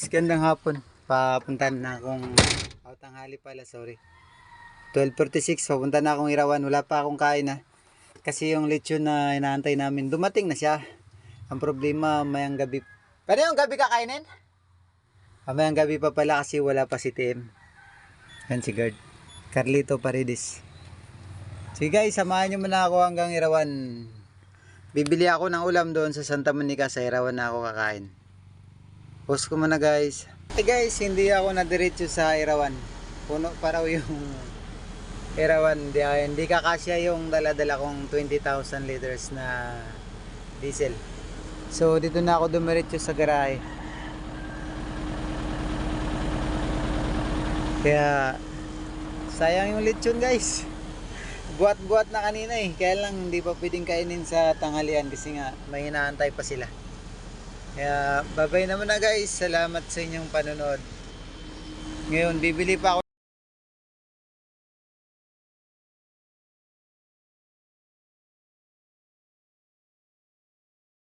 Gandang hapon. Papuntan na akong tanghali pala, sorry. 12:46, papunta na akong Irawan. Wala pa akong kain ha. Kasi yung lechon na inaantay namin, dumating na siya. Ang problema, mayang gabi. Pwede yung gabi kakainin? Mayang gabi pa pala kasi wala pa si TM. Yan si Guard. Carlito Paredes. Sige guys, samahan nyo muna ako hanggang Irawan. Bibili ako ng ulam doon sa Santa Monica, sa Irawan na ako kakain. Post ko muna guys. Hey guys, hindi ako nadiretso sa Irawan. Puno pa raw yung Irawan. Hindi kakasya yung dala-dala kong 20,000 liters na diesel. So dito na ako dumiretso sa garahe. Kaya sayang yung lechon guys. Buat-buat na kanina eh. Kaya lang hindi pa pwedeng kainin sa tanghalian kasi nga may inaantay pa sila. Kaya bye-bye naman na guys. Salamat sa inyong panonood. Ngayon bibili pa ako